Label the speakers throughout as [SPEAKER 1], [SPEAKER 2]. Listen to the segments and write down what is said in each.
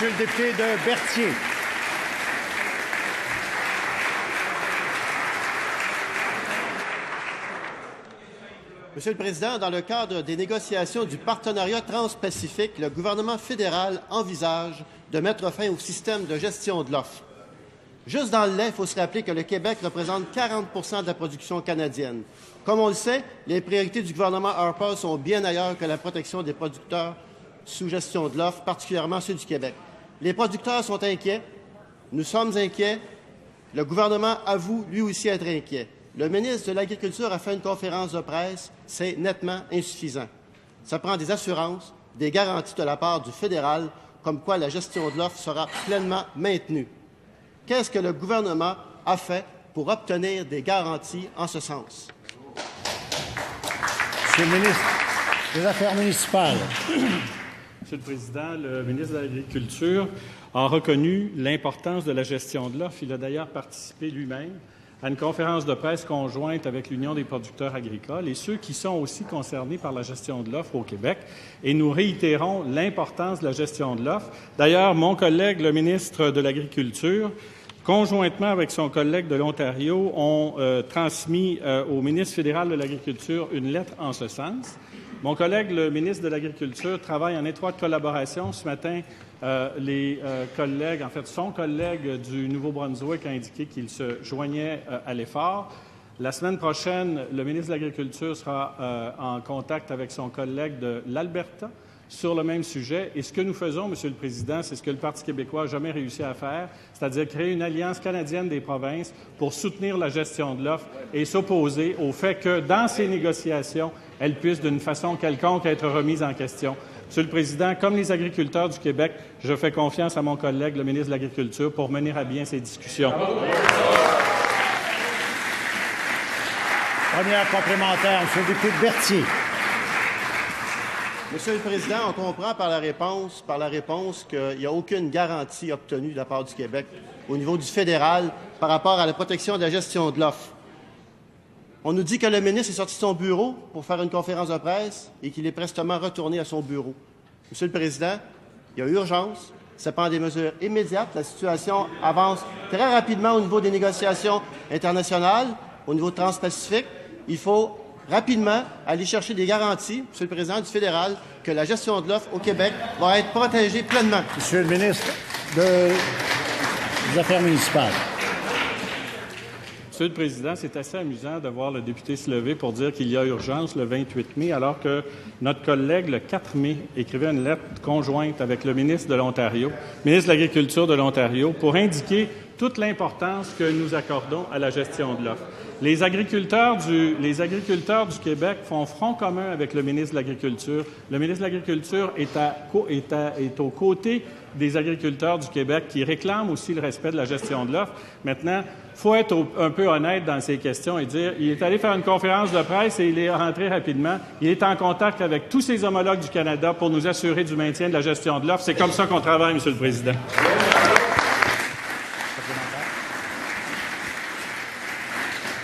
[SPEAKER 1] Monsieur le député de Berthier.
[SPEAKER 2] Monsieur le Président, dans le cadre des négociations du partenariat transpacifique, le gouvernement fédéral envisage de mettre fin au système de gestion de l'offre. Juste dans le lait, il faut se rappeler que le Québec représente 40 % de la production canadienne. Comme on le sait, les priorités du gouvernement Harper sont bien ailleurs que la protection des producteurs sous gestion de l'offre, particulièrement ceux du Québec. Les producteurs sont inquiets, nous sommes inquiets, le gouvernement avoue lui aussi être inquiet. Le ministre de l'Agriculture a fait une conférence de presse, c'est nettement insuffisant. Ça prend des assurances, des garanties de la part du fédéral, comme quoi la gestion de l'offre sera pleinement maintenue. Qu'est-ce que le gouvernement a fait pour obtenir des garanties en ce sens?
[SPEAKER 1] Monsieur le ministre des Affaires municipales.
[SPEAKER 3] Monsieur le Président, le ministre de l'Agriculture a reconnu l'importance de la gestion de l'offre. Il a d'ailleurs participé lui-même à une conférence de presse conjointe avec l'Union des producteurs agricoles et ceux qui sont aussi concernés par la gestion de l'offre au Québec. Et nous réitérons l'importance de la gestion de l'offre. D'ailleurs, mon collègue, le ministre de l'Agriculture, conjointement avec son collègue de l'Ontario, ont transmis au ministre fédéral de l'Agriculture une lettre en ce sens. Mon collègue, le ministre de l'Agriculture, travaille en étroite collaboration. Ce matin, son collègue du Nouveau-Brunswick a indiqué qu'il se joignait à l'effort. La semaine prochaine, le ministre de l'Agriculture sera en contact avec son collègue de l'Alberta sur le même sujet. Et ce que nous faisons, Monsieur le Président, c'est ce que le Parti québécois n'a jamais réussi à faire, c'est-à-dire créer une alliance canadienne des provinces pour soutenir la gestion de l'offre et s'opposer au fait que, dans ces négociations, elle puisse d'une façon quelconque être remise en question. Monsieur le Président, comme les agriculteurs du Québec, je fais confiance à mon collègue, le ministre de l'Agriculture, pour mener à bien ces discussions.
[SPEAKER 1] Première complémentaire, Monsieur le député de Berthier.
[SPEAKER 2] Monsieur le Président, on comprend par la réponse qu'il n'y a aucune garantie obtenue de la part du Québec au niveau du fédéral par rapport à la protection de la gestion de l'offre. On nous dit que le ministre est sorti de son bureau pour faire une conférence de presse et qu'il est prestement retourné à son bureau. Monsieur le Président, il y a urgence, ça prend des mesures immédiates. La situation avance très rapidement au niveau des négociations internationales, au niveau transpacifique. Il faut rapidement aller chercher des garanties, Monsieur le Président, du fédéral, que la gestion de l'offre au Québec va être protégée pleinement.
[SPEAKER 1] Monsieur le ministre des Affaires municipales.
[SPEAKER 3] Monsieur le Président, c'est assez amusant de voir le député se lever pour dire qu'il y a urgence le 28 mai, alors que notre collègue, le 4 mai, écrivait une lettre conjointe avec le ministre de l'Ontario, ministre de l'Agriculture de l'Ontario, pour indiquer toute l'importance que nous accordons à la gestion de l'offre. Les agriculteurs du Québec font front commun avec le ministre de l'Agriculture. Le ministre de l'Agriculture est aux côtés des agriculteurs du Québec qui réclament aussi le respect de la gestion de l'offre. Maintenant, il faut être un peu honnête dans ces questions et dire il est allé faire une conférence de presse et il est rentré rapidement. Il est en contact avec tous ses homologues du Canada pour nous assurer du maintien de la gestion de l'offre. C'est comme ça qu'on travaille, Monsieur le Président.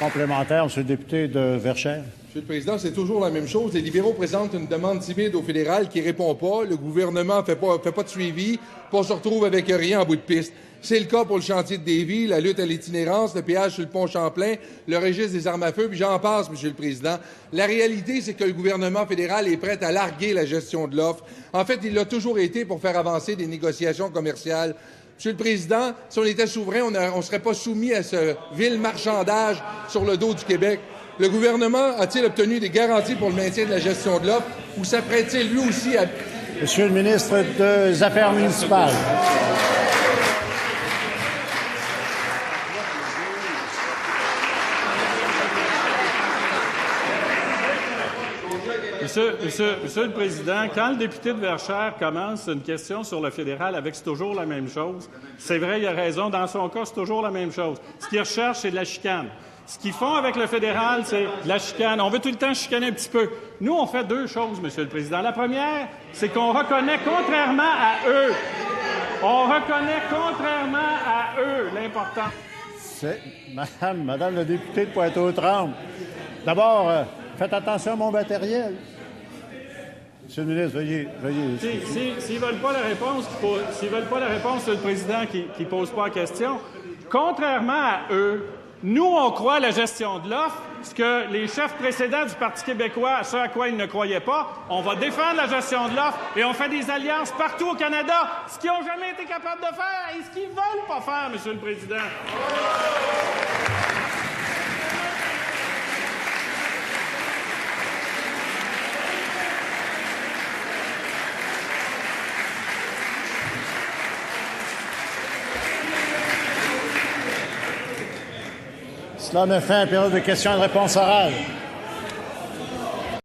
[SPEAKER 1] Complémentaire, Monsieur le député de Verchères.
[SPEAKER 4] Monsieur le Président, c'est toujours la même chose. Les libéraux présentent une demande timide au fédéral qui ne répond pas. Le gouvernement fait pas de suivi. Puis on se retrouve avec rien en bout de piste. C'est le cas pour le chantier de Davie, la lutte à l'itinérance, le péage sur le pont Champlain, le registre des armes à feu, puis j'en passe, Monsieur le Président. La réalité, c'est que le gouvernement fédéral est prêt à larguer la gestion de l'offre. En fait, il l'a toujours été pour faire avancer des négociations commerciales. Monsieur le Président, si on était souverain, on ne serait pas soumis à ce vil marchandage sur le dos du Québec. Le gouvernement a-t-il obtenu des garanties pour le maintien de la gestion de l'offre ou s'apprête-t-il lui aussi à...
[SPEAKER 1] Monsieur le ministre des Affaires municipales.
[SPEAKER 3] Monsieur le Président, quand le député de Verchères commence une question sur le fédéral avec c'est toujours la même chose, c'est vrai, il a raison. Dans son cas, c'est toujours la même chose. Ce qu'il recherche, c'est de la chicane. Ce qu'ils font avec le fédéral, c'est de la chicane. On veut tout le temps chicaner un petit peu. Nous, on fait deux choses, Monsieur le Président. La première, c'est qu'on reconnaît, contrairement à eux, l'importance.
[SPEAKER 1] C'est Madame le député de Pointe-aux-Trembles. D'abord, faites attention à mon matériel. Monsieur le ministre, veuillez.
[SPEAKER 3] S'ils ne veulent pas la réponse, c'est le président qui ne pose pas la question. Contrairement à eux, nous, on croit à la gestion de l'offre, ce que les chefs précédents du Parti québécois, ce à quoi ils ne croyaient pas. On va défendre la gestion de l'offre et on fait des alliances partout au Canada, ce qu'ils n'ont jamais été capables de faire et ce qu'ils ne veulent pas faire, Monsieur le Président.
[SPEAKER 1] Cela met fin à la période de questions et de réponses orales.